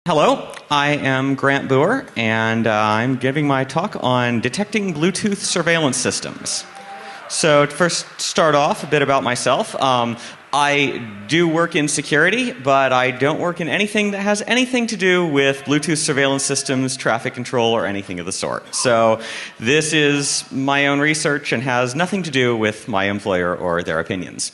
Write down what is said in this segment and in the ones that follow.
Hello, I am Grant Boer, and I'm giving my talk on detecting Bluetooth surveillance systems. So to first start off, a bit about myself. I do work in security, but I don't work in anything that has anything to do with Bluetooth surveillance systems, traffic control, or anything of the sort. So this is my own research and has nothing to do with my employer or their opinions.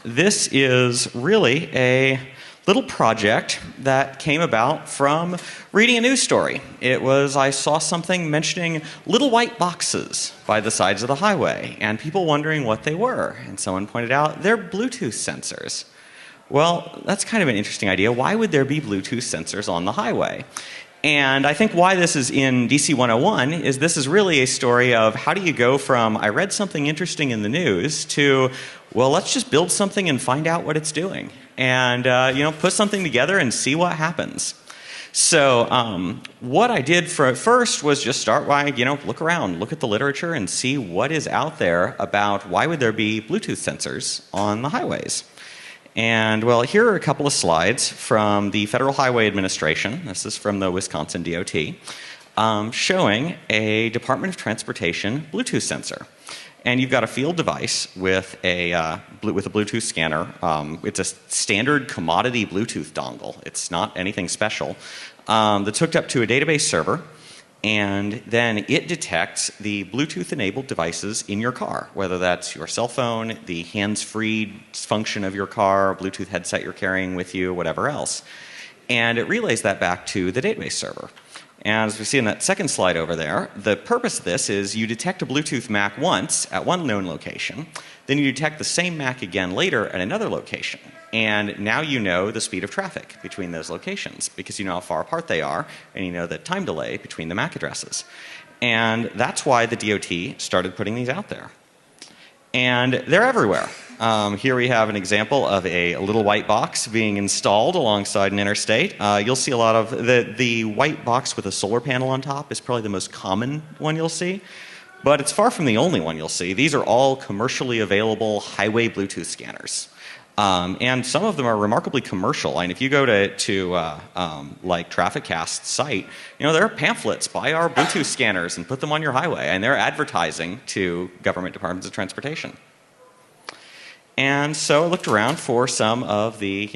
This is really a little project that came about from reading a news story. I saw something mentioning little white boxes by the sides of the highway and people wondering what they were. And someone pointed out they're Bluetooth sensors. Well, that's kind of an interesting idea. Why would there be Bluetooth sensors on the highway? And I think why this is in DC 101 is this is really a story of how do you go from I read something interesting in the news to, well, let's just build something and find out what it's doing. And put something together and see what happens. So what I did first was just start by, look around, look at the literature and see what is out there about why would there be Bluetooth sensors on the highways. And well, here are a couple of slides from the Federal Highway Administration. This is from the Wisconsin DOT, showing a Department of Transportation Bluetooth sensor. And you've got a field device with a Bluetooth scanner. It's a standard commodity Bluetooth dongle. It's not anything special. That's hooked up to a database server. And then it detects the Bluetooth-enabled devices in your car, whether that's your cell phone, the hands-free function of your car, Bluetooth headset you're carrying with you, whatever else. And it relays that back to the database server. And as we see in that second slide over there, the purpose of this is you detect a Bluetooth MAC once at one known location, then you detect the same MAC again later at another location. And now you know the speed of traffic between those locations because you know how far apart they are and you know the time delay between the MAC addresses. And that's why the DOT started putting these out there. And they're everywhere. Here we have an example of a little white box being installed alongside an interstate. You'll see a lot of the white box with a solar panel on top is probably the most common one you'll see. But it's far from the only one you'll see. These are all commercially available highway Bluetooth scanners. And some of them are remarkably commercial. And if you go to like TrafficCast's site, there are pamphlets, buy our Bluetooth scanners and put them on your highway. And they're advertising to government departments of transportation. And so I looked around for some of the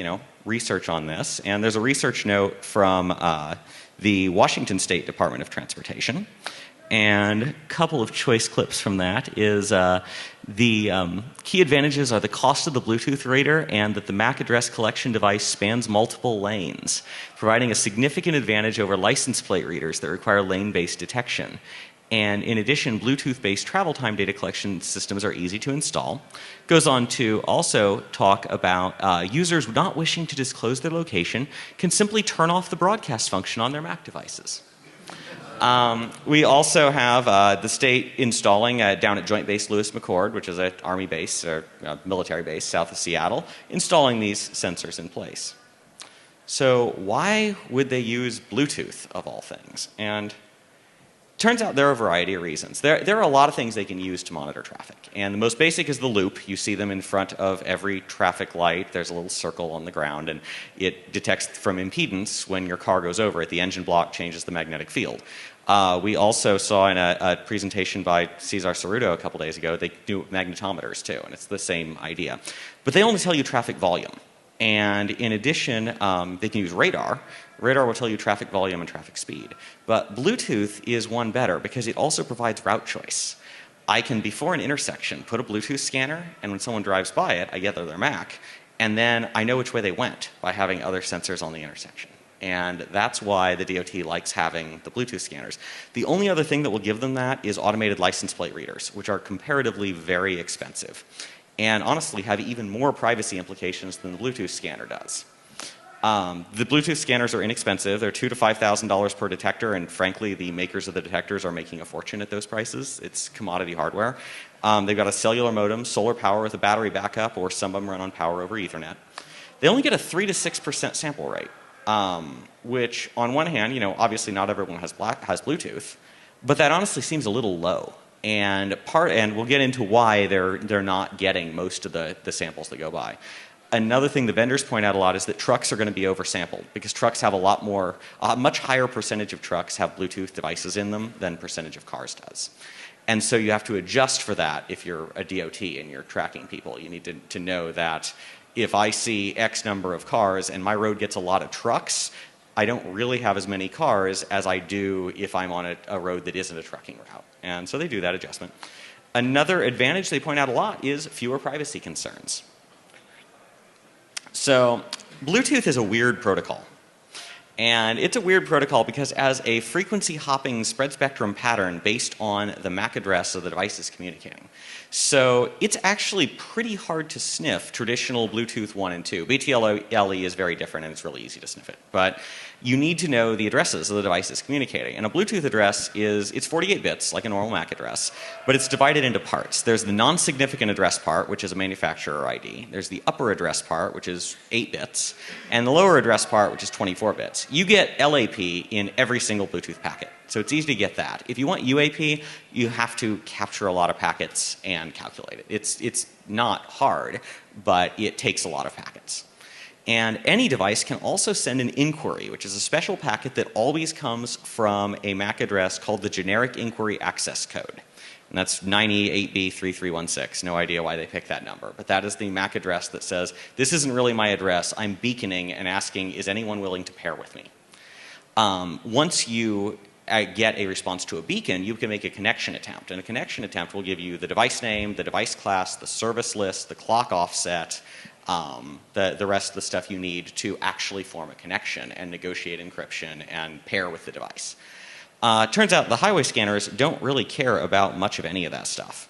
research on this. And there's a research note from the Washington State Department of Transportation. And a couple of choice clips from that is the key advantages are the cost of the Bluetooth reader and that the MAC address collection device spans multiple lanes, providing a significant advantage over license plate readers that require lane-based detection. And in addition, Bluetooth-based travel time data collection systems are easy to install. Goes on to also talk about users not wishing to disclose their location can simply turn off the broadcast function on their Mac devices. We also have the state installing down at Joint Base Lewis McChord, which is an Army base or military base south of Seattle, installing these sensors in place. So why would they use Bluetooth of all things? And turns out there are a variety of reasons. There are a lot of things they can use to monitor traffic. And the most basic is the loop. You see them in front of every traffic light. There's a little circle on the ground and it detects from impedance when your car goes over it. The engine block changes the magnetic field. We also saw in a presentation by Cesar Cerruto a couple days ago, they do magnetometers too, and it's the same idea. But they only tell you traffic volume. And in addition, they can use radar. Radar will tell you traffic volume and traffic speed. But Bluetooth is one better because it also provides route choice. I can, before an intersection, put a Bluetooth scanner, and when someone drives by it, I get their MAC, and then I know which way they went by having other sensors on the intersection. And that's why the DOT likes having the Bluetooth scanners. The only other thing that will give them that is automated license plate readers, which are comparatively very expensive. And honestly have even more privacy implications than the Bluetooth scanner does. The Bluetooth scanners are inexpensive. They're $2,000 to $5,000 per detector, and frankly, the makers of the detectors are making a fortune at those prices. It's commodity hardware. They've got a cellular modem, solar power with a battery backup, or some of them run on power over Ethernet. They only get a 3 to 6% sample rate, which on one hand, obviously not everyone has Bluetooth, but that honestly seems a little low. And we'll get into why they're not getting most of the samples that go by. Another thing the vendors point out a lot is that trucks are going to be oversampled because trucks have a much higher percentage of trucks have Bluetooth devices in them than percentage of cars does. And so you have to adjust for that if you're a DOT and you're tracking people. You need to know that if I see X number of cars and my road gets a lot of trucks, I don't really have as many cars as I do if I'm on a road that isn't a trucking route. And so they do that adjustment. Another advantage they point out a lot is fewer privacy concerns. So Bluetooth is a weird protocol. And it's a weird protocol because as a frequency hopping spread spectrum pattern based on the MAC address of the device is communicating. So it's actually pretty hard to sniff traditional Bluetooth 1 and 2. BTLE is very different and it's really easy to sniff it. But you need to know the addresses of the devices communicating. And a Bluetooth address it's 48 bits like a normal MAC address, but it's divided into parts. There's the non-significant address part, which is a manufacturer ID. There's the upper address part, which is 8 bits, and the lower address part, which is 24 bits. You get LAP in every single Bluetooth packet. So it's easy to get that. If you want UAP, you have to capture a lot of packets and calculate it. It's not hard, but it takes a lot of packets. And any device can also send an inquiry, which is a special packet that always comes from a MAC address called the Generic Inquiry Access Code. And that's 9E8B3316. No idea why they picked that number. But that is the MAC address that says, this isn't really my address. I'm beaconing and asking, is anyone willing to pair with me? Once you get a response to a beacon, you can make a connection attempt. And a connection attempt will give you the device name, the device class, the service list, the clock offset, the rest of the stuff you need to actually form a connection and negotiate encryption and pair with the device. Turns out the highway scanners don't really care about much of any of that stuff.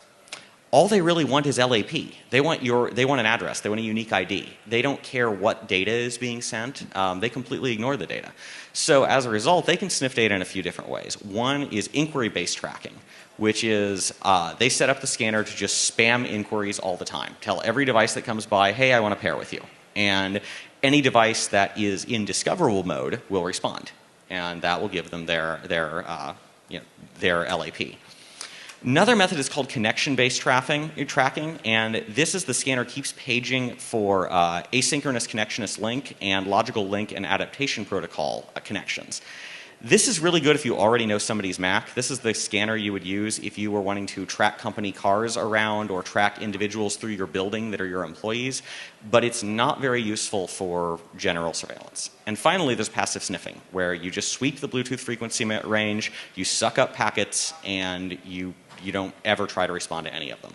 All they really want is LAP. They want an address. They want a unique ID. They don't care what data is being sent. They completely ignore the data. So as a result, they can sniff data in a few different ways. One is inquiry-based tracking, which is they set up the scanner to just spam inquiries all the time. Tell every device that comes by, hey, I want to pair with you. And any device that is in discoverable mode will respond. And that will give them their LAP. Another method is called connection-based tracking, and this is the scanner keeps paging for asynchronous connectionist link and logical link and adaptation protocol connections. This is really good if you already know somebody's MAC. This is the scanner you would use if you were wanting to track company cars around or track individuals through your building that are your employees, but it's not very useful for general surveillance. And finally, there's passive sniffing, where you just sweep the Bluetooth frequency range, you suck up packets, and you don't ever try to respond to any of them.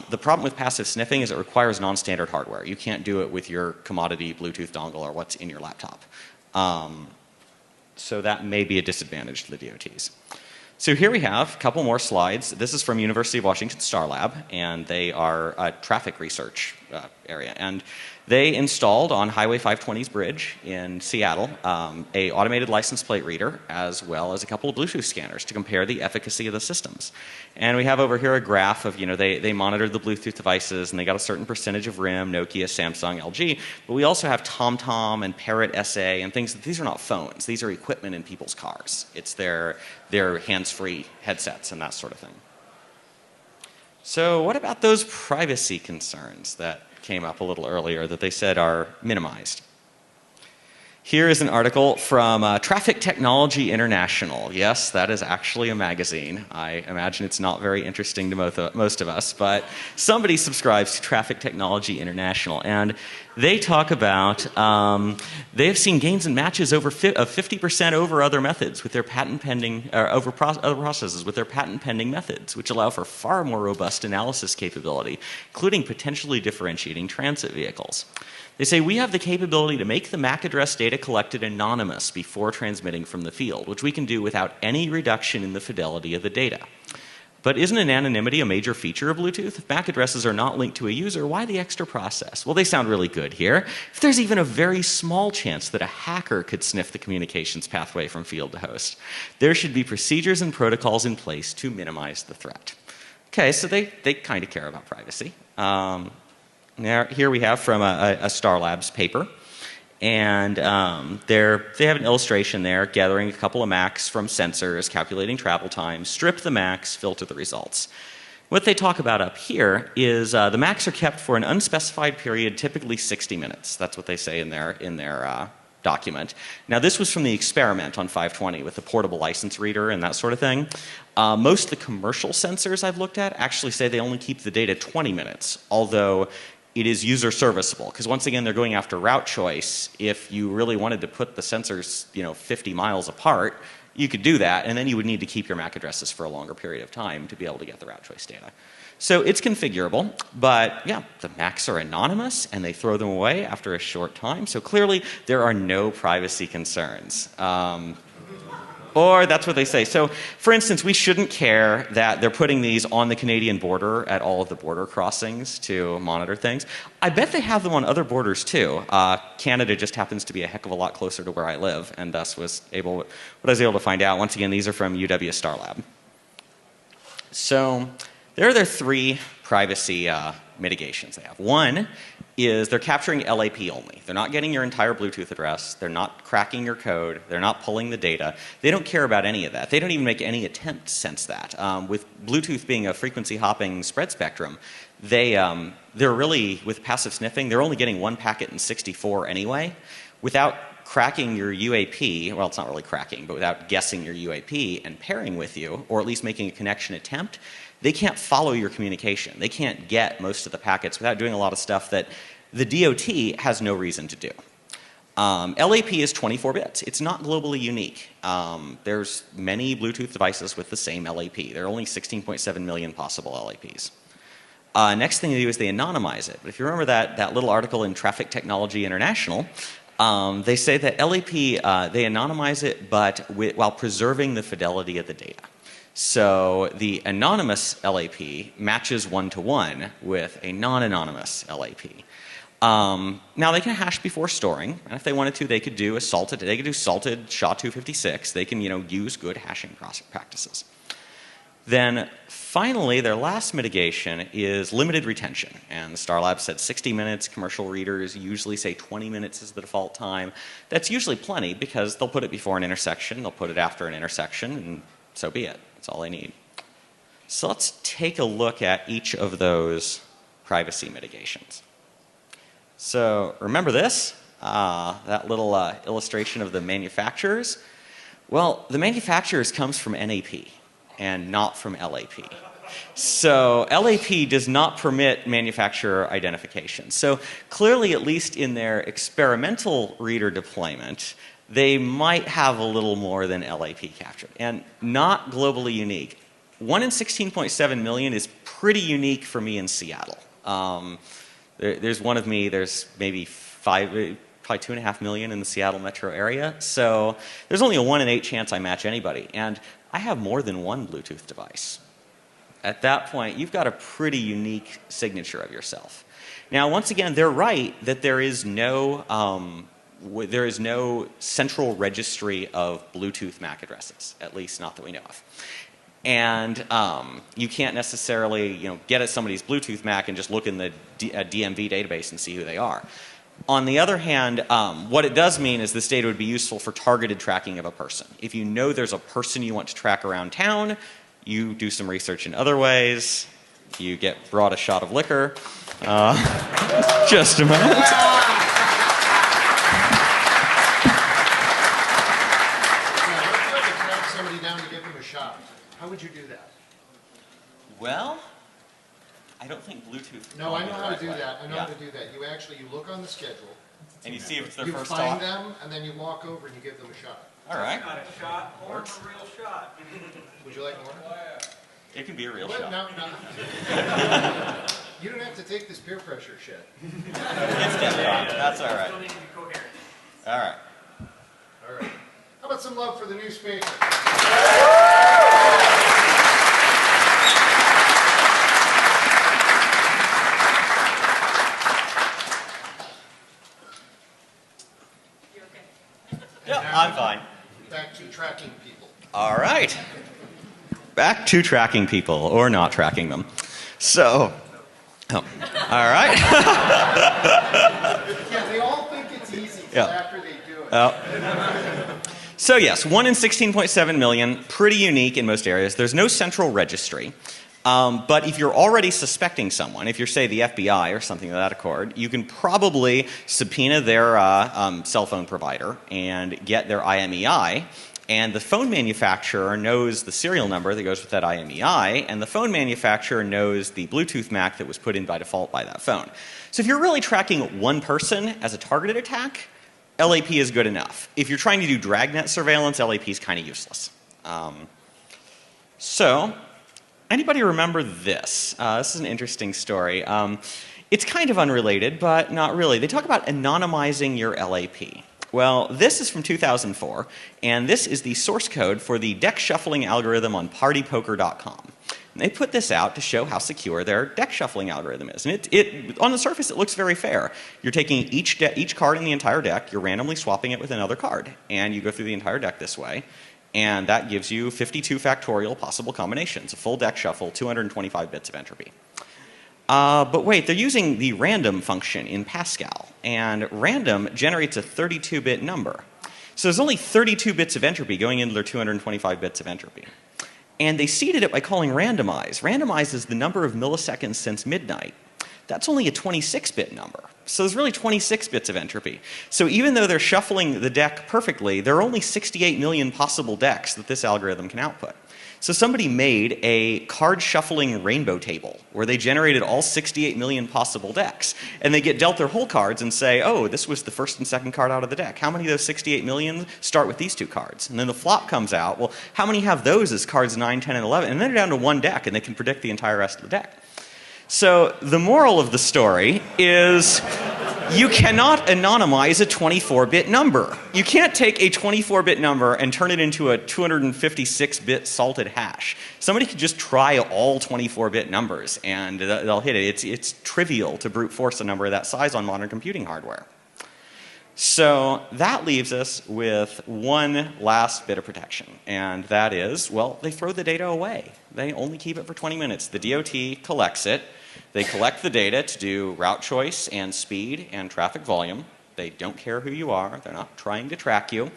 The problem with passive sniffing is it requires non-standard hardware. You can't do it with your commodity Bluetooth dongle or what's in your laptop. So that may be a disadvantage to the DOTs. So here we have a couple more slides. This is from University of Washington Star Lab, and they are a traffic research area. And they installed on Highway 520's bridge in Seattle a automated license plate reader as well as a couple of Bluetooth scanners to compare the efficacy of the systems. And we have over here a graph of, they monitored the Bluetooth devices and they got a certain percentage of RIM, Nokia, Samsung, LG. But we also have TomTom and Parrot SA and things. These are not phones. These are equipment in people's cars. It's their hands-free headsets and that sort of thing. So what about those privacy concerns that came up a little earlier that they said are minimized? Here is an article from Traffic Technology International. Yes, that is actually a magazine. I imagine it's not very interesting to most of us, but somebody subscribes to Traffic Technology International, and they talk about they have seen gains in matches of 50% over other methods with their patent pending, or over other processes with their patent pending methods, which allow for far more robust analysis capability, including potentially differentiating transit vehicles. They say, we have the capability to make the MAC address data collected anonymous before transmitting from the field, which we can do without any reduction in the fidelity of the data. But isn't anonymity a major feature of Bluetooth? If MAC addresses are not linked to a user, why the extra process? Well, they sound really good here. If there's even a very small chance that a hacker could sniff the communications pathway from field to host, there should be procedures and protocols in place to minimize the threat. Okay, so they kind of care about privacy. Now, here we have from a Star Labs paper, and they have an illustration there, gathering a couple of MACs from sensors, calculating travel times, strip the MACs, filter the results. What they talk about up here is the Macs are kept for an unspecified period, typically 60 minutes. That's what they say in their document. Now, this was from the experiment on 520 with the portable license reader and that sort of thing. Most of the commercial sensors I've looked at actually say they only keep the data 20 minutes, although it is user serviceable. Because once again, they're going after route choice. If you really wanted to put the sensors 50 miles apart, you could do that, and then you would need to keep your MAC addresses for a longer period of time to be able to get the route choice data. So it's configurable, but yeah, the Macs are anonymous and they throw them away after a short time. So clearly there are no privacy concerns. Or that's what they say. So for instance, we shouldn't care that they're putting these on the Canadian border at all of the border crossings to monitor things. I bet they have them on other borders too. Canada just happens to be a heck of a lot closer to where I live, and thus what I was able to find out. Once again, these are from UW Starlab. So there are their three privacy mitigations they have. One is they're capturing LAP only. They're not getting your entire Bluetooth address. They're not cracking your code. They're not pulling the data. They don't care about any of that. They don't even make any attempt to sense that. With Bluetooth being a frequency hopping spread spectrum, they're really, with passive sniffing, they're only getting one packet in 64 anyway. Without cracking your UAP, well, it's not really cracking, but without guessing your UAP and pairing with you, or at least making a connection attempt, they can't follow your communication. They can't get most of the packets without doing a lot of stuff that the DOT has no reason to do. LAP is 24 bits. It's not globally unique. There's many Bluetooth devices with the same LAP. There are only 16.7 million possible LAPs. Next thing they do is they anonymize it. But if you remember that little article in Traffic Technology International, they say that LAP, they anonymize it, but while preserving the fidelity of the data. So the anonymous LAP matches one-to-one with a non-anonymous LAP. Now they can hash before storing, and if they wanted to, they could do salted SHA-256. They can, use good hashing practices. Then finally, their last mitigation is limited retention. And the Starlab said 60 minutes. Commercial readers usually say 20 minutes is the default time. That's usually plenty because they'll put it before an intersection, they'll put it after an intersection, and so be it. That's all they need. So let's take a look at each of those privacy mitigations. So remember this? That little illustration of the manufacturers? Well, the manufacturers comes from NAP and not from LAP. So LAP does not permit manufacturer identification. So clearly, at least in their experimental reader deployment, they might have a little more than LAP captured, and not globally unique. 1 in 16.7 million is pretty unique for me in Seattle. There's one of me, there's maybe probably 2.5 million in the Seattle metro area, so there's only a 1 in 8 chance I match anybody, and I have more than one Bluetooth device. At that point, you've got a pretty unique signature of yourself. Now, once again, they're right that there is no central registry of Bluetooth MAC addresses, at least not that we know of. And you can't necessarily get at somebody's Bluetooth MAC and just look in the DMV database and see who they are. On the other hand, what it does mean is this data would be useful for targeted tracking of a person. If you know there's a person you want to track around town, you do some research in other ways. You get brought a shot of liquor. Just a minute. How would you do that? Well, I don't think Bluetooth. No, I know how to do that. I know how to do that. You look on the schedule. And you see if it's their you first find talk. them, and then you walk over and you give them a shot. All right. Not a shot, or a real shot. Would you like more? Oh, yeah. It can be a real What? shot. No. You don't have to take this peer pressure shit. It's definitely on. That's all right. Still need to be coherent. All right. All right. How about some love for the new speaker? Yeah, I'm fine. Back to tracking people. All right. Back to tracking people, or not tracking them. So, all right. Yeah, they all think it's easy Yeah. after they do it. So yes, 1 in 16.7 million, pretty unique in most areas. There's no central registry. But if you're already suspecting someone, if you're, say, the FBI or something of that accord, you can probably subpoena their cell phone provider and get their IMEI. And the phone manufacturer knows the serial number that goes with that IMEI, and the phone manufacturer knows the Bluetooth MAC that was put in by default by that phone. So if you're really tracking one person as a targeted attack, LAP is good enough. If you're trying to do dragnet surveillance, LAP is kind of useless. So anybody remember this? This is an interesting story. It's kind of unrelated, but not really. They talk about anonymizing your LAP. Well, this is from 2004, and this is the source code for the deck shuffling algorithm on partypoker.com. And they put this out to show how secure their deck shuffling algorithm is. And on the surface, it looks very fair. You're taking each card in the entire deck, you're randomly swapping it with another card, and you go through the entire deck this way. And that gives you 52 factorial possible combinations, a full deck shuffle, 225 bits of entropy. But wait, they're using the random function in Pascal, and random generates a 32-bit number. So there's only 32 bits of entropy going into their 225 bits of entropy. And they seeded it by calling randomize. Randomize is the number of milliseconds since midnight. That's only a 26-bit number. So there's really 26 bits of entropy. So even though they're shuffling the deck perfectly, there are only 68 million possible decks that this algorithm can output. So somebody made a card shuffling rainbow table where they generated all 68 million possible decks. And they get dealt their whole cards and say, oh, this was the first and second card out of the deck. How many of those 68 million start with these two cards? And then the flop comes out. Well, how many have those as cards 9, 10, and 11? And then they're down to one deck, and they can predict the entire rest of the deck. So the moral of the story is you cannot anonymize a 24-bit number. You can't take a 24-bit number and turn it into a 256-bit salted hash. Somebody could just try all 24-bit numbers and they'll hit it. It's trivial to brute force a number of that size on modern computing hardware. So that leaves us with one last bit of protection, and that is, well, they throw the data away. They only keep it for 20 minutes. The DOT collects it. They collect the data to do route choice and speed and traffic volume. They don't care who you are. They're not trying to track you.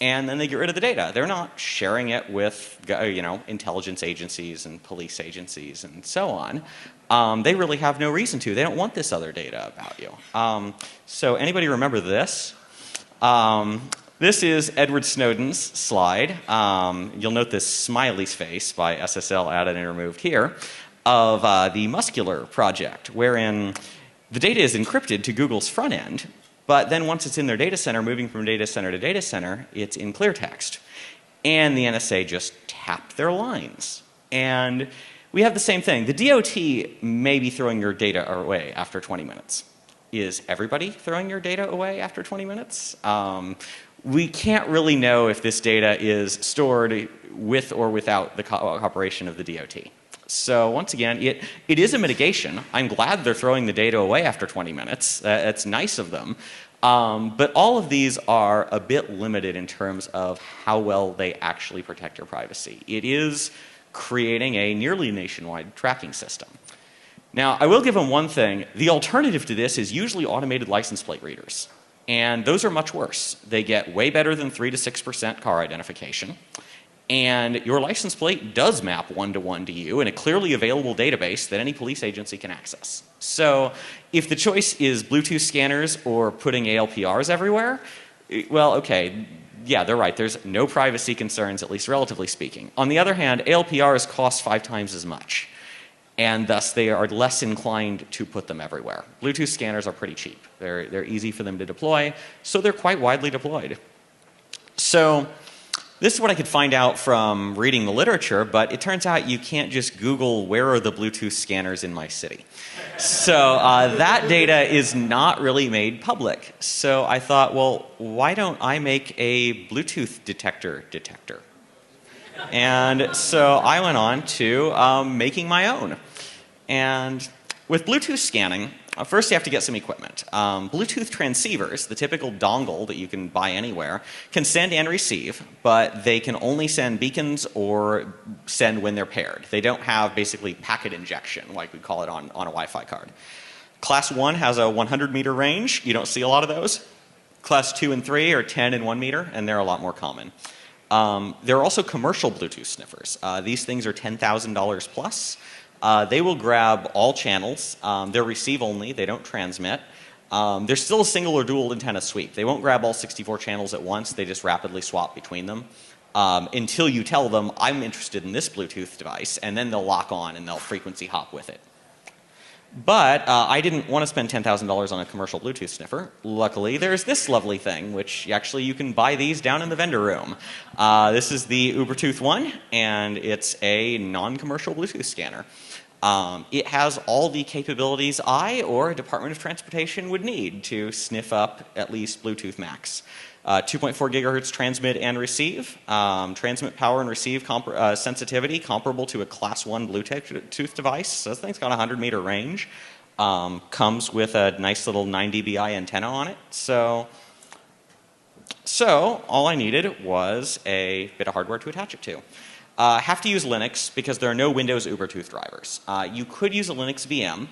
And then they get rid of the data. They're not sharing it with, intelligence agencies and police agencies and so on. They really have no reason to. They don't want this other data about you. So anybody remember this? This is Edward Snowden's slide. You'll note this smiley's face by SSL added and removed here of the Muscular project, wherein the data is encrypted to Google's front end, but then once it's in their data center, moving from data center to data center, it's in clear text. And the NSA just tapped their lines. And we have the same thing. The DOT may be throwing your data away after 20 minutes. Is everybody throwing your data away after 20 minutes? We can't really know if this data is stored with or without the cooperation of the DOT. So once again, it is a mitigation. I'm glad they're throwing the data away after 20 minutes. It's nice of them. But all of these are a bit limited in terms of how well they actually protect your privacy. It is creating a nearly nationwide tracking system. Now, I will give them one thing. The alternative to this is usually automated license plate readers. And those are much worse. They get way better than 3 to 6% car identification. And your license plate does map one-to-one to you in a clearly available database that any police agency can access. So if the choice is Bluetooth scanners or putting ALPRs everywhere, well, okay, yeah, they're right. There's no privacy concerns, at least relatively speaking. On the other hand, ALPRs cost 5 times as much. And thus they are less inclined to put them everywhere. Bluetooth scanners are pretty cheap. They're easy for them to deploy, so they're quite widely deployed. So this is what I could find out from reading the literature, but it turns out you can't just Google where are the Bluetooth scanners in my city. So that data is not really made public. So I thought, well, why don't I make a Bluetooth detector? And so I went on to making my own. And with Bluetooth scanning, first you have to get some equipment. Bluetooth transceivers, the typical dongle that you can buy anywhere, can send and receive, but they can only send beacons or send when they're paired. They don't have basically packet injection like we call it on a Wi-Fi card. Class 1 has a 100-meter range. You don't see a lot of those. Class 2 and 3 are 10 and 1 meter, and they're a lot more common. There are also commercial Bluetooth sniffers. These things are $10,000 plus. They will grab all channels. They're receive only. They don't transmit. There's still a single or dual antenna sweep. They won't grab all 64 channels at once. They just rapidly swap between them until you tell them, I'm interested in this Bluetooth device, and then they'll lock on and they'll frequency hop with it. But I didn't want to spend $10,000 on a commercial Bluetooth sniffer. Luckily, there's this lovely thing, which actually you can buy these down in the vendor room. This is the Ubertooth one, and it's a non-commercial Bluetooth scanner. It has all the capabilities I or a Department of Transportation would need to sniff up at least Bluetooth Max. 2.4 gigahertz transmit and receive, transmit power and receive sensitivity comparable to a class 1 Bluetooth device. So this thing's got a 100-meter range. Comes with a nice little 9 dBi antenna on it. So all I needed was a bit of hardware to attach it to. Have to use Linux because there are no Windows Ubertooth drivers. You could use a Linux VM.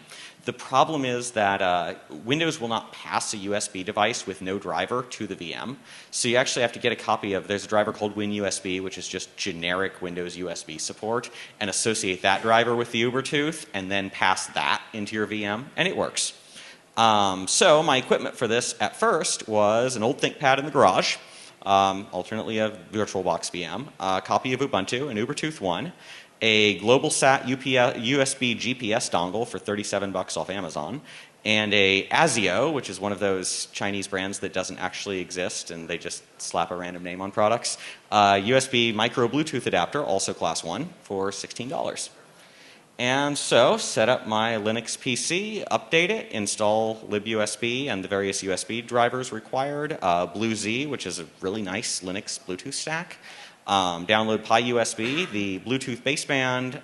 The problem is that Windows will not pass a USB device with no driver to the VM. So you actually have to get a copy of, there's a driver called WinUSB, which is just generic Windows USB support, and associate that driver with the Ubertooth, and then pass that into your VM, and it works. So my equipment for this at first was an old ThinkPad in the garage, alternately a VirtualBox VM, a copy of Ubuntu, an Ubertooth 1, a GlobalSat USB GPS dongle for $37 off Amazon, and a ASIO, which is one of those Chinese brands that doesn't actually exist and they just slap a random name on products, USB micro Bluetooth adapter, also class 1, for $16. And so set up my Linux PC, update it, install libUSB and the various USB drivers required, BlueZ, which is a really nice Linux Bluetooth stack. Download PyUSB, the Bluetooth baseband,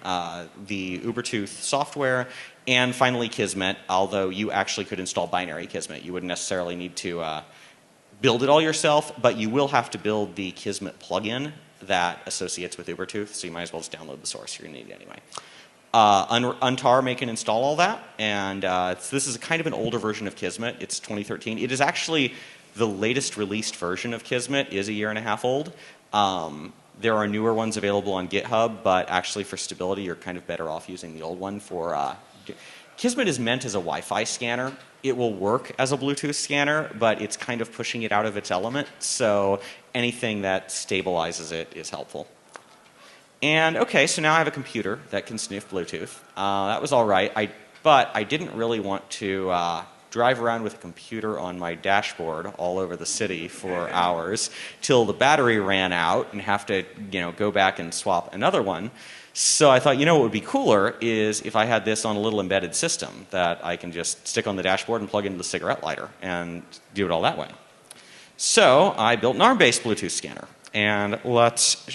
the Ubertooth software, and finally Kismet, although you actually could install binary Kismet. You wouldn't necessarily need to build it all yourself, but you will have to build the Kismet plugin that associates with Ubertooth, so you might as well just download the source. You're going to need it anyway. Untar make and install all that, and this is kind of an older version of Kismet. It's 2013. It is actually the latest released version of Kismet is a year and a half old. There are newer ones available on GitHub, but actually for stability, you're kind of better off using the old one. Kismet is meant as a Wi-Fi scanner. It will work as a Bluetooth scanner, but it's kind of pushing it out of its element, so anything that stabilizes it is helpful. And okay, so now I have a computer that can sniff Bluetooth. That was all right, but I didn't really want to drive around with a computer on my dashboard all over the city for hours till the battery ran out and have to, go back and swap another one. So I thought, what would be cooler is if I had this on a little embedded system that I can just stick on the dashboard and plug into the cigarette lighter and do it all that way. So I built an ARM-based Bluetooth scanner. And let's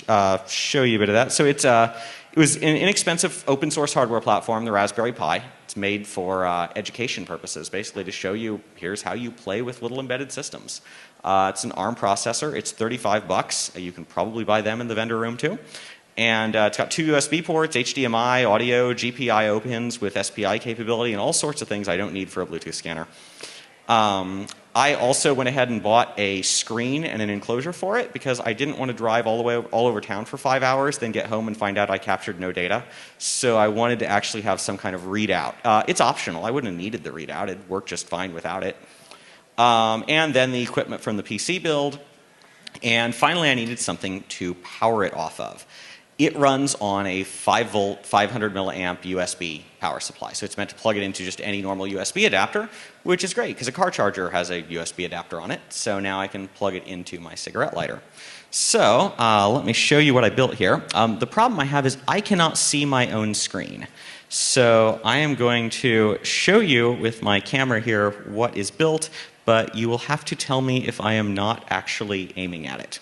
show you a bit of that. So it was an inexpensive open source hardware platform, the Raspberry Pi. It's made for education purposes, basically to show you here's how you play with little embedded systems. It's an ARM processor. It's $35. You can probably buy them in the vendor room too. And it's got 2 USB ports, HDMI, audio, GPIO pins with SPI capability, and all sorts of things I don't need for a Bluetooth scanner. I also went ahead and bought a screen and an enclosure for it because I didn't want to drive all over town for 5 hours, then get home and find out I captured no data. So I wanted to actually have some kind of readout. It's optional. I wouldn't have needed the readout. It'd work just fine without it. And then the equipment from the PC build. And finally, I needed something to power it off of. It runs on a 5-volt, 500 milliamp USB power supply. So it's meant to plug it into just any normal USB adapter, which is great because a car charger has a USB adapter on it. So now I can plug it into my cigarette lighter. So let me show you what I built here. The problem I have is I cannot see my own screen. So I am going to show you with my camera here what is built, but you will have to tell me if I am not actually aiming at it.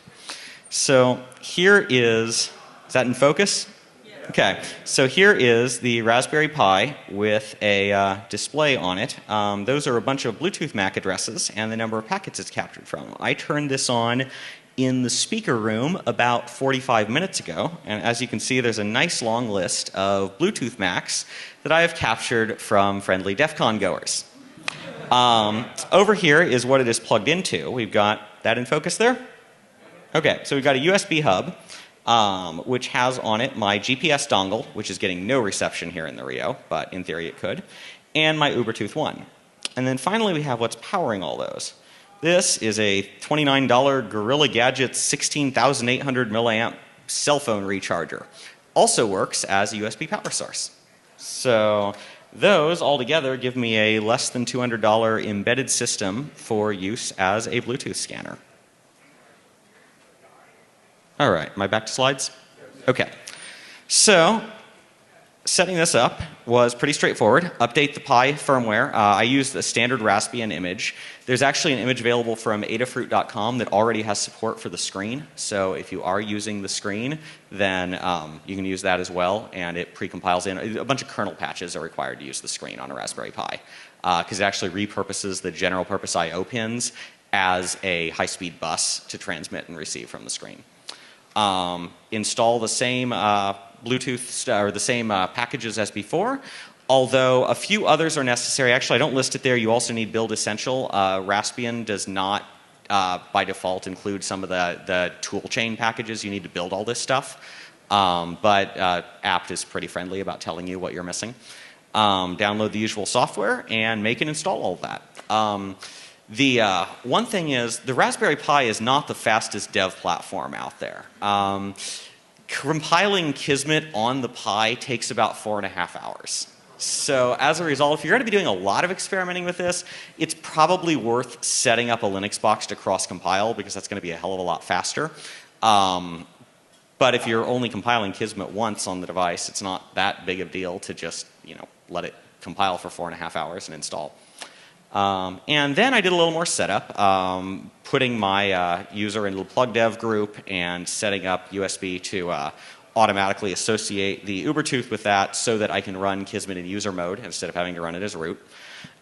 So here is that in focus? Yeah. Okay, so here is the Raspberry Pi with a display on it. Those are a bunch of Bluetooth MAC addresses and the number of packets it's captured from. I turned this on in the speaker room about 45 minutes ago, and as you can see, there's a nice long list of Bluetooth MACs that I have captured from friendly DEF CON goers. Over here is what it is plugged into. We've got that in focus there? Okay, so we've got a USB hub. which has on it my GPS dongle, which is getting no reception here in the Rio, but in theory it could, and my Ubertooth 1. And then finally we have what's powering all those. This is a $29 Gorilla Gadgets 16,800 milliamp cell phone recharger. Also works as a USB power source. So those altogether give me a less than $200 embedded system for use as a Bluetooth scanner. All right, am I back to slides? Okay. So setting this up was pretty straightforward. Update the Pi firmware. I used the standard Raspbian image. There's actually an image available from Adafruit.com that already has support for the screen. So if you are using the screen, then you can use that as well, and it pre-compiles in. A bunch of kernel patches are required to use the screen on a Raspberry Pi because it actually repurposes the general purpose I/O pins as a high-speed bus to transmit and receive from the screen. Install the same Bluetooth or the same packages as before, although a few others are necessary. Actually, I don't list it there. You also need Build Essential. Raspbian does not, by default, include some of the toolchain packages. You need to build all this stuff. But apt is pretty friendly about telling you what you're missing. Download the usual software and make and install all of that. The one thing is the Raspberry Pi is not the fastest dev platform out there. Compiling Kismet on the Pi takes about 4.5 hours. So as a result, if you're going to be doing a lot of experimenting with this, it's probably worth setting up a Linux box to cross-compile because that's going to be a hell of a lot faster. But if you're only compiling Kismet once on the device, it's not that big of a deal to just, let it compile for 4.5 hours and install. And then I did a little more setup, putting my user into the plugdev group and setting up USB to automatically associate the Ubertooth with that so that I can run Kismet in user mode instead of having to run it as root.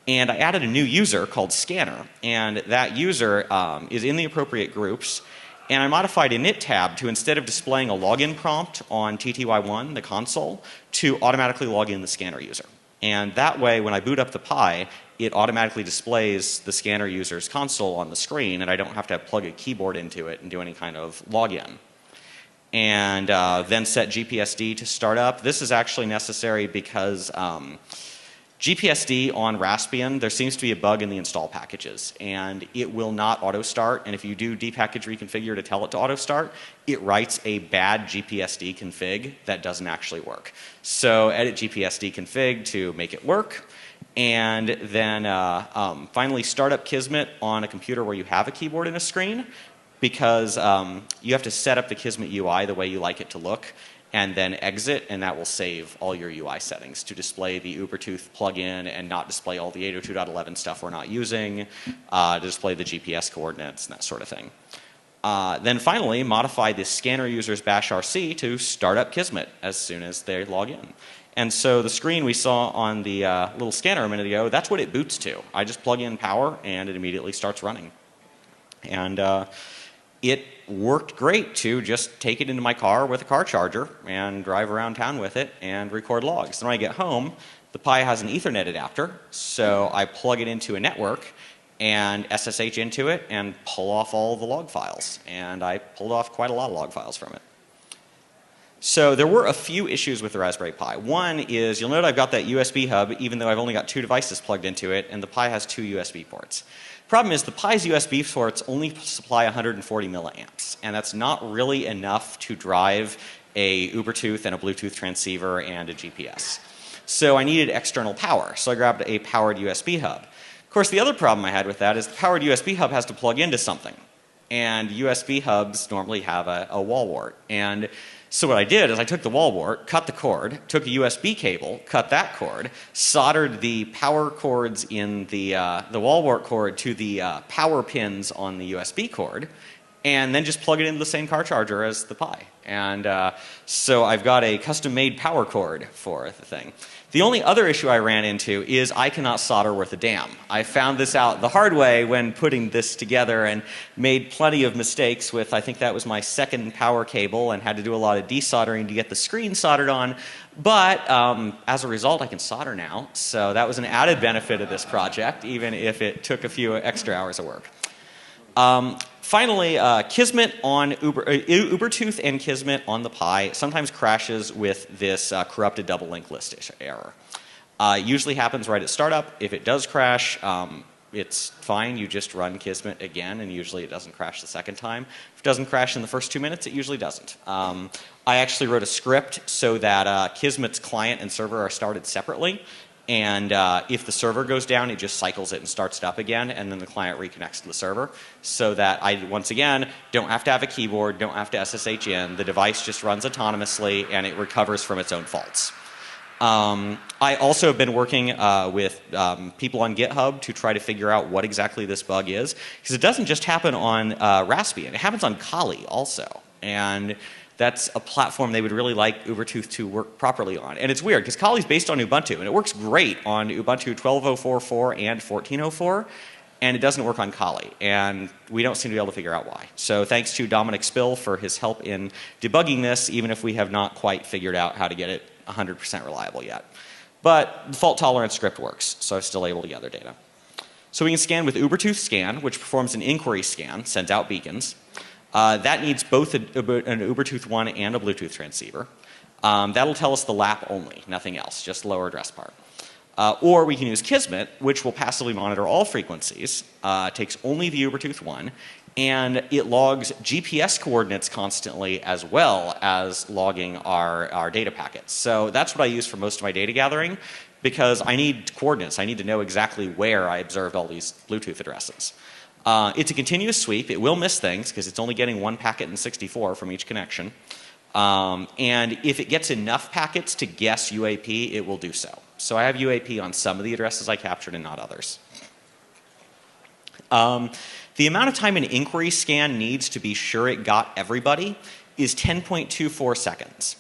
And I added a new user called Scanner, and that user is in the appropriate groups. And I modified init tab to, instead of displaying a login prompt on TTY1, the console, to automatically log in the scanner user. And that way, when I boot up the Pi, it automatically displays the scanner user's console on the screen, and I don't have to plug a keyboard into it and do any kind of login. And then set GPSD to start up. This is actually necessary because GPSD on Raspbian, there seems to be a bug in the install packages, and it will not auto start. And if you do dpackage reconfigure to tell it to auto start, it writes a bad GPSD config that doesn't actually work. So edit GPSD config to make it work, and then finally start up Kismet on a computer where you have a keyboard and a screen, because you have to set up the Kismet UI the way you like it to look, and then exit, and that will save all your UI settings to display the Ubertooth plugin and not display all the 802.11 stuff we're not using, to display the GPS coordinates and that sort of thing. Then finally, modify the scanner user's bash RC to start up Kismet as soon as they log in. And so the screen we saw on the little scanner a minute ago, that's what it boots to. I just plug in power and it immediately starts running. And it worked great to just take it into my car with a car charger and drive around town with it and record logs. And when I get home, the Pi has an Ethernet adapter, so I plug it into a network and SSH into it and pull off all the log files. And I pulled off quite a lot of log files from it. So there were a few issues with the Raspberry Pi. One is, you'll note I've got that USB hub even though I've only got 2 devices plugged into it, and the Pi has 2 USB ports. Problem is the Pi's USB ports only supply 140 milliamps, and that's not really enough to drive a Ubertooth and a Bluetooth transceiver and a GPS. So I needed external power, so I grabbed a powered USB hub. Of course, the other problem I had with that is the powered USB hub has to plug into something, and USB hubs normally have a wall wart. And so what I did is I took the wall wart, cut the cord, took a USB cable, cut that cord, soldered the power cords in the wall wart cord to the power pins on the USB cord, and then just plug it into the same car charger as the Pi. And so I've got a custom-made power cord for the thing. The only other issue I ran into is I cannot solder worth a damn. I found this out the hard way when putting this together and made plenty of mistakes with, I think that was my second power cable, and had to do a lot of desoldering to get the screen soldered on. But as a result, I can solder now. So that was an added benefit of this project, even if it took a few extra hours of work. Finally, Kismet on Ubertooth and Kismet on the Pi sometimes crashes with this corrupted double linked list error. Usually happens right at startup. If it does crash, it's fine. You just run Kismet again, and usually it doesn't crash the second time. If it doesn't crash in the first 2 minutes, it usually doesn't. I actually wrote a script so that Kismet's client and server are started separately. And if the server goes down, it just cycles it and starts it up again, and then the client reconnects to the server, so that I, once again, don't have to have a keyboard, don't have to SSH in. The device just runs autonomously, and it recovers from its own faults. I also have been working with people on GitHub to try to figure out what exactly this bug is, because it doesn't just happen on Raspbian. It happens on Kali also. And that's a platform they would really like Ubertooth to work properly on. And it's weird, because Kali is based on Ubuntu, and it works great on Ubuntu 12.04.4 and 14.04, and it doesn't work on Kali. And we don't seem to be able to figure out why. So thanks to Dominic Spill for his help in debugging this, even if we have not quite figured out how to get it 100% reliable yet. But the fault-tolerant script works, so I'm still able to gather data. So we can scan with Ubertooth Scan, which performs an inquiry scan, sends out beacons. That needs both an Ubertooth 1 and a Bluetooth transceiver. That'll tell us the lap only, nothing else, just lower address part. Or we can use Kismet, which will passively monitor all frequencies, takes only the Ubertooth 1, and it logs GPS coordinates constantly as well as logging our data packets. So that's what I use for most of my data gathering, because I need coordinates. I need to know exactly where I observed all these Bluetooth addresses. It's a continuous sweep. It will miss things because it's only getting one packet in 64 from each connection. And if it gets enough packets to guess UAP, it will do so. So I have UAP on some of the addresses I captured and not others. The amount of time an inquiry scan needs to be sure it got everybody is 10.24 seconds.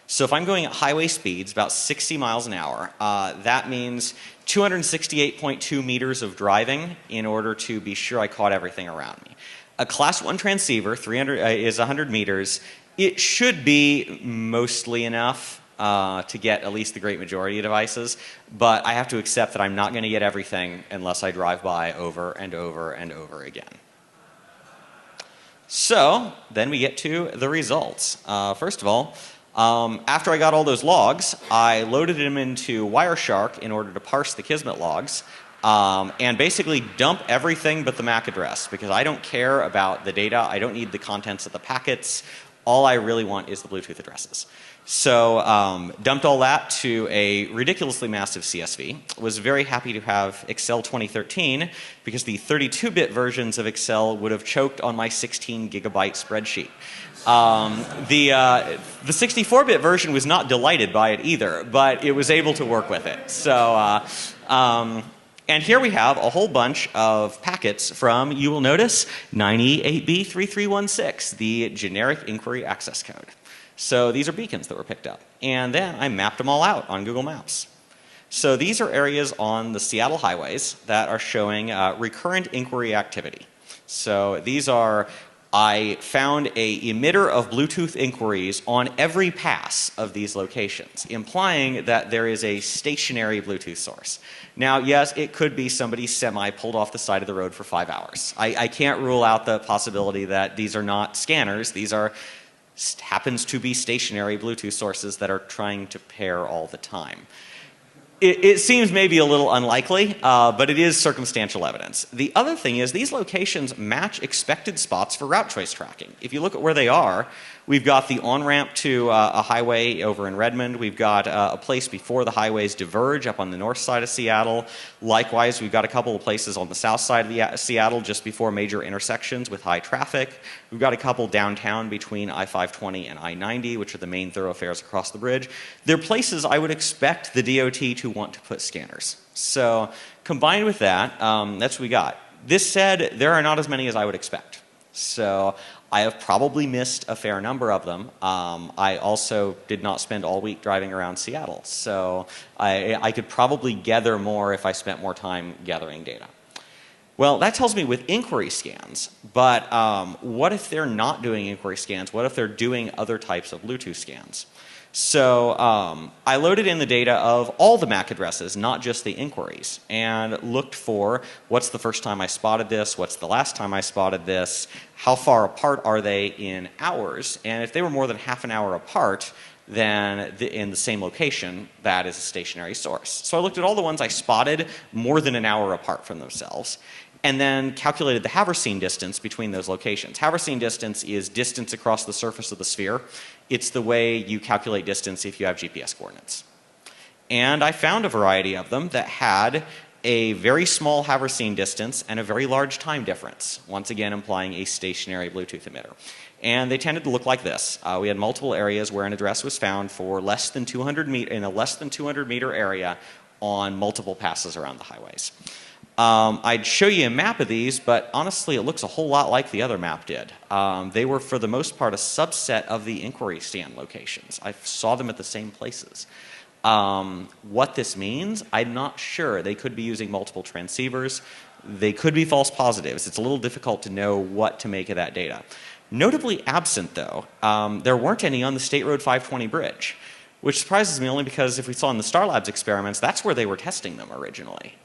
So if I'm going at highway speeds, about 60 miles an hour, that means 268.2 meters of driving in order to be sure I caught everything around me. A class 1 transceiver is 100 meters. It should be mostly enough to get at least the great majority of devices, but I have to accept that I'm not going to get everything unless I drive by over and over and over again. So then we get to the results. First of all, after I got all those logs, I loaded them into Wireshark in order to parse the Kismet logs and basically dump everything but the MAC address, because I don't care about the data. I don't need the contents of the packets. All I really want is the Bluetooth addresses. So dumped all that to a ridiculously massive CSV. Was very happy to have Excel 2013, because the 32-bit versions of Excel would have choked on my 16-gigabyte spreadsheet. The 64-bit version was not delighted by it either, but it was able to work with it. So, and here we have a whole bunch of packets from, you will notice, 9E8B3316, the generic inquiry access code. So these are beacons that were picked up. And then I mapped them all out on Google Maps. So these are areas on the Seattle highways that are showing recurrent inquiry activity. So these are, I found a emitter of Bluetooth inquiries on every pass of these locations, implying that there is a stationary Bluetooth source. Now, yes, it could be somebody semi pulled off the side of the road for 5 hours. I can't rule out the possibility that these are not scanners. These are happens to be stationary Bluetooth sources that are trying to pair all the time. It seems maybe a little unlikely, but it is circumstantial evidence. The other thing is these locations match expected spots for route choice tracking. If you look at where they are, we've got the on-ramp to a highway over in Redmond. We've got a place before the highways diverge up on the north side of Seattle. Likewise, we've got a couple of places on the south side of Seattle just before major intersections with high traffic. We've got a couple downtown between I-520 and I-90, which are the main thoroughfares across the bridge. They're places I would expect the DOT to want to put scanners. So combined with that, that's what we got. This said, there are not as many as I would expect. So I have probably missed a fair number of them. I also did not spend all week driving around Seattle. So I could probably gather more if I spent more time gathering data. Well, that tells me with inquiry scans, but what if they're not doing inquiry scans? What if they're doing other types of Bluetooth scans? So I loaded in the data of all the MAC addresses, not just the inquiries, and looked for what's the first time I spotted this, what's the last time I spotted this, how far apart are they in hours, and if they were more than half an hour apart, then in the same location, that is a stationary source. So I looked at all the ones I spotted more than an hour apart from themselves, and then calculated the Haversine distance between those locations. Haversine distance is distance across the surface of the sphere. It's the way you calculate distance if you have GPS coordinates. And I found a variety of them that had a very small Haversine distance and a very large time difference, once again implying a stationary Bluetooth emitter. And they tended to look like this. We had multiple areas where an address was found for less than 200 in a less than 200 meter area on multiple passes around the highways. I'd show you a map of these, but honestly it looks a whole lot like the other map did. They were for the most part a subset of the inquiry stand locations. I saw them at the same places. What this means, I'm not sure. They could be using multiple transceivers. They could be false positives. It's a little difficult to know what to make of that data. Notably absent though, there weren't any on the State Road 520 bridge. Which surprises me only because if we saw in the Star Labs experiments, that's where they were testing them originally.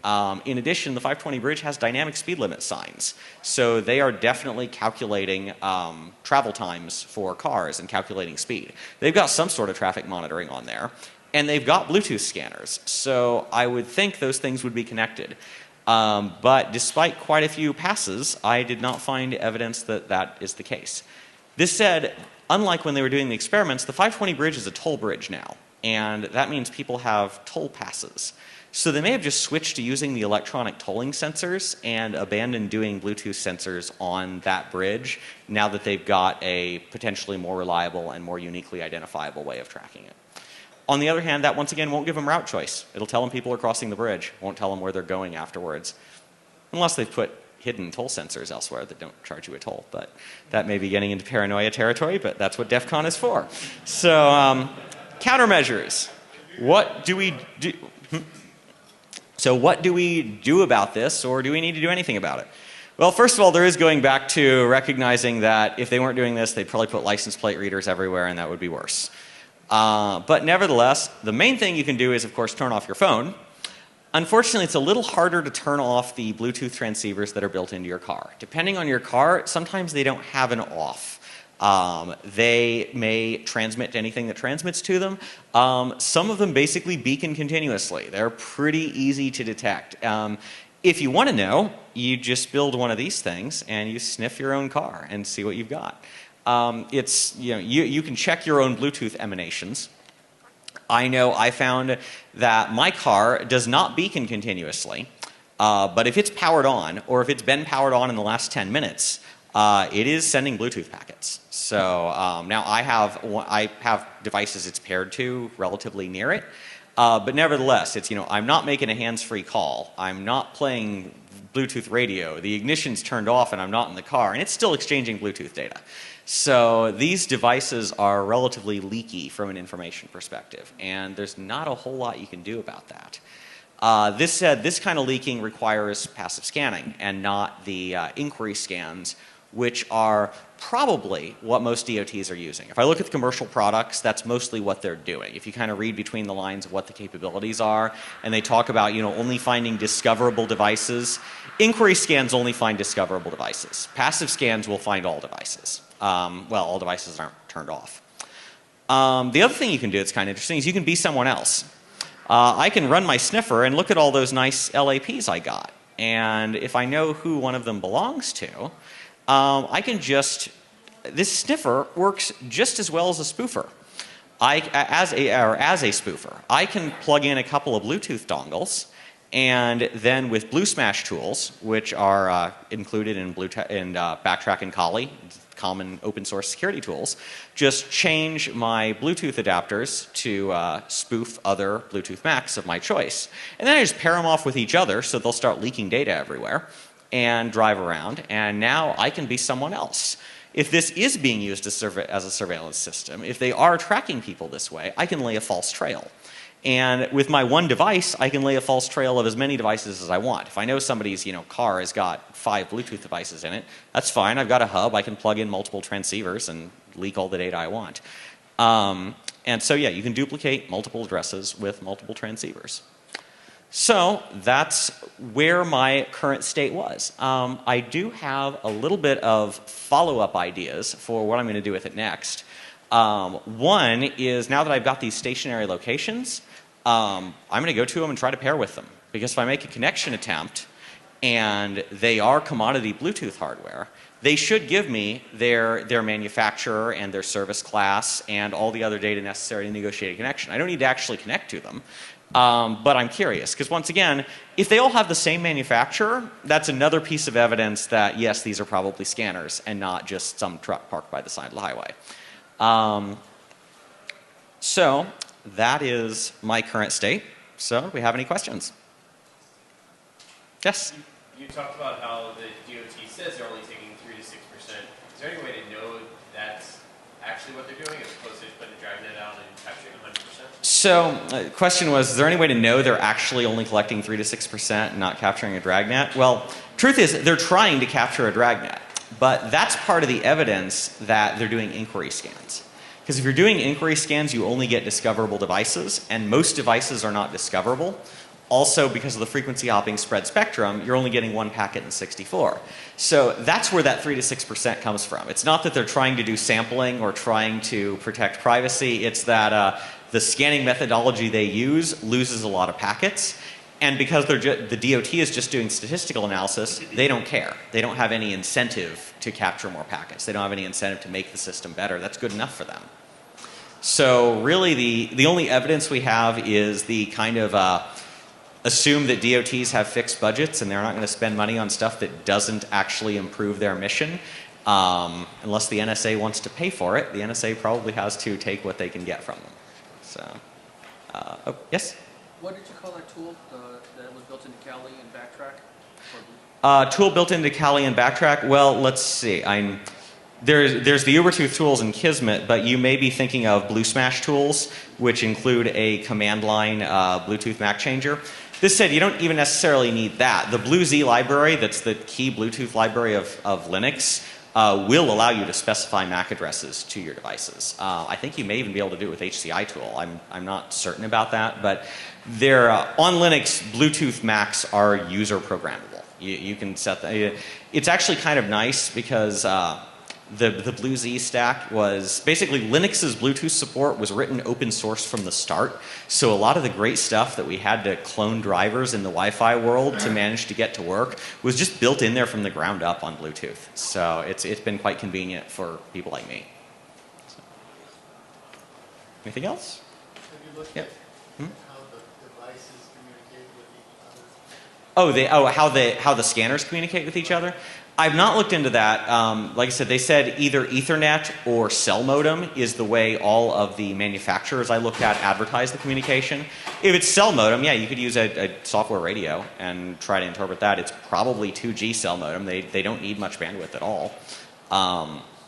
In addition, the 520 bridge has dynamic speed limit signs. So they are definitely calculating travel times for cars and calculating speed. They've got some sort of traffic monitoring on there. And they've got Bluetooth scanners. So I would think those things would be connected. But despite quite a few passes, I did not find evidence that that is the case. This said, unlike when they were doing the experiments, the 520 bridge is a toll bridge now, and that means people have toll passes. So they may have just switched to using the electronic tolling sensors and abandoned doing Bluetooth sensors on that bridge now that they've got a potentially more reliable and more uniquely identifiable way of tracking it. On the other hand, that once again won't give them route choice. It'll tell them people are crossing the bridge, won't tell them where they're going afterwards, unless they've put hidden toll sensors elsewhere that don't charge you a toll. But that may be getting into paranoia territory, but that's what DEF CON is for. So countermeasures. What do we do? So what do we do about this, or do we need to do anything about it? Well, first of all, there is going back to recognizing that if they weren't doing this, they'd probably put license plate readers everywhere, and that would be worse. But nevertheless, the main thing you can do is, of course, turn off your phone. Unfortunately, it's a little harder to turn off the Bluetooth transceivers that are built into your car. Depending on your car, sometimes they don't have an off. They may transmit to anything that transmits to them. Some of them basically beacon continuously. They're pretty easy to detect. If you want to know, you just build one of these things and you sniff your own car and see what you've got. You can check your own Bluetooth emanations. I know I found that my car does not beacon continuously, but if it's powered on, or if it's been powered on in the last 10 minutes, it is sending Bluetooth packets. So now I have devices it's paired to relatively near it, but nevertheless, it's, I'm not making a hands-free call. I'm not playing Bluetooth radio. The ignition's turned off and I'm not in the car, and it's still exchanging Bluetooth data. So these devices are relatively leaky from an information perspective, and there's not a whole lot you can do about that. This said, this kind of leaking requires passive scanning and not the inquiry scans, which are probably what most DOTs are using. If I look at the commercial products, that's mostly what they're doing. If you kind of read between the lines of what the capabilities are, and they talk about, only finding discoverable devices, inquiry scans only find discoverable devices. Passive scans will find all devices. Well, all devices aren't turned off. The other thing you can do that's kind of interesting is you can be someone else. I can run my sniffer and look at all those nice LAPs I got. And if I know who one of them belongs to, I can this sniffer works just as well as a spoofer. As a spoofer. I can plug in a couple of Bluetooth dongles, and then with BlueSmash tools, which are included in Backtrack and Kali, common open source security tools, just change my Bluetooth adapters to spoof other Bluetooth Macs of my choice. And then I just pair them off with each other so they'll start leaking data everywhere and drive around, and now I can be someone else. If this is being used as a surveillance system, if they are tracking people this way, I can lay a false trail. And with my one device, I can lay a false trail of as many devices as I want. If I know somebody's car has got 5 Bluetooth devices in it, that's fine. I've got a hub. I can plug in multiple transceivers and leak all the data I want. And so, yeah, you can duplicate multiple addresses with multiple transceivers. So that's where my current state was. I do have a little bit of follow-up ideas for what I'm going to do with it next. One is, now that I've got these stationary locations, I'm going to go to them and try to pair with them. Because if I make a connection attempt and they are commodity Bluetooth hardware, they should give me their manufacturer and their service class and all the other data necessary to negotiate a connection. I don't need to actually connect to them. But I'm curious, because once again, if they all have the same manufacturer, that's another piece of evidence that, yes, these are probably scanners and not just some truck parked by the side of the highway. So that is my current state. So do we have any questions? Yes? You talked about how the DOT says they're only taking 3 to 6%. Is there any way to know that's actually what they're doing as opposed to just putting the dragnet out and capturing 100%? So the question was, is there any way to know they're actually only collecting 3 to 6% and not capturing a dragnet? Well, truth is, they're trying to capture a dragnet. But that's part of the evidence that they're doing inquiry scans. Because if you're doing inquiry scans, you only get discoverable devices, and most devices are not discoverable. Also, because of the frequency hopping spread spectrum, you're only getting one packet in 64. So that's where that 3 to 6% comes from. It's not that they're trying to do sampling or trying to protect privacy. It's that the scanning methodology they use loses a lot of packets. And because the DOT is just doing statistical analysis, they don't care. They don't have any incentive to capture more packets. They don't have any incentive to make the system better. That's good enough for them. So really the only evidence we have is the kind of assume that DOTs have fixed budgets and they're not going to spend money on stuff that doesn't actually improve their mission. Unless the NSA wants to pay for it, the NSA probably has to take what they can get from them. So, oh, yes? What did you call that tool that was built into Kali and Backtrack? Tool built into Kali and Backtrack? Well, let's see. There's the Ubertooth tools in Kismet, but you may be thinking of BlueSmash tools, which include a command line Bluetooth MAC changer. This said, you don't even necessarily need that. The BlueZ library, that's the key Bluetooth library of Linux, will allow you to specify MAC addresses to your devices. I think you may even be able to do it with HCI tool. I'm not certain about that, but they're, on Linux, Bluetooth MACs are user programmable. You can set that. It's actually kind of nice because the BlueZ stack was basically Linux's Bluetooth support was written open source from the start. So a lot of the great stuff that we had to clone drivers in the Wi-Fi world to manage to get to work was just built in there from the ground up on Bluetooth. So it's been quite convenient for people like me. So. Anything else? Have you looked Yep. at how the devices communicate with each other? How the scanners communicate with each other? I've not looked into that. Like I said, they said either Ethernet or cell modem is the way all of the manufacturers I looked at advertise the communication. If it's cell modem, yeah, you could use a software radio and try to interpret that. It's probably 2G cell modem. They don't need much bandwidth at all.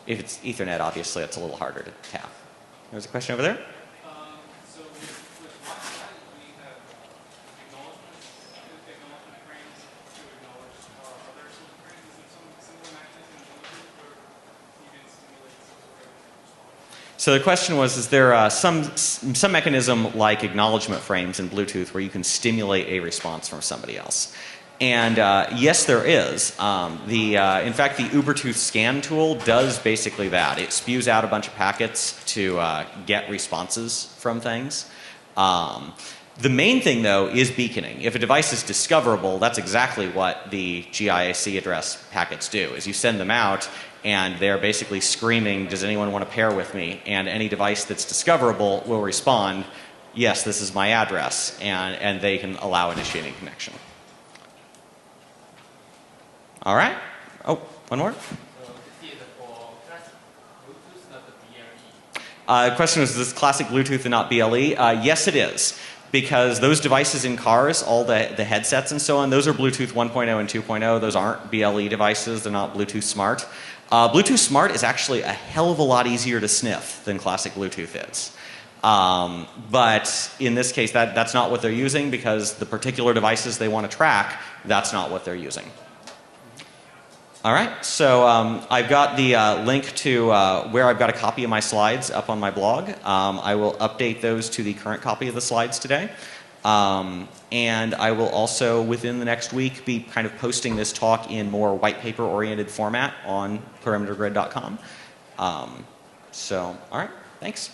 If it's Ethernet, obviously, it's a little harder to tap. There's a question over there? So with Wi-Fi, we have acknowledgement frames to acknowledge other social frames. Is there some similar mechanism in Bluetooth where you can stimulate social frames and respond? So the question was, is there some mechanism like acknowledgement frames in Bluetooth where you can stimulate a response from somebody else? And yes, there is. In fact, the Ubertooth scan tool does basically that. It spews out a bunch of packets to get responses from things. The main thing, though, is beaconing. If a device is discoverable, that's exactly what the GIAC address packets do, is you send them out, and they're basically screaming, does anyone want to pair with me? And any device that's discoverable will respond, yes, this is my address, and they can allow initiating connection. All right. Oh, one more. The question was, is this classic Bluetooth and not BLE? Yes, it is. Because those devices in cars, all the headsets and so on, those are Bluetooth 1.0 and 2.0. Those aren't BLE devices. They're not Bluetooth Smart. Bluetooth Smart is actually a hell of a lot easier to sniff than classic Bluetooth is. But in this case, that's not what they're using because the particular devices they want to track, that's not what they're using. All right, so I've got the link to where I've got a copy of my slides up on my blog. I will update those to the current copy of the slides today. And I will also, within the next week, be kind of posting this talk in more white paper oriented format on perimetergrid.com. So, all right, thanks.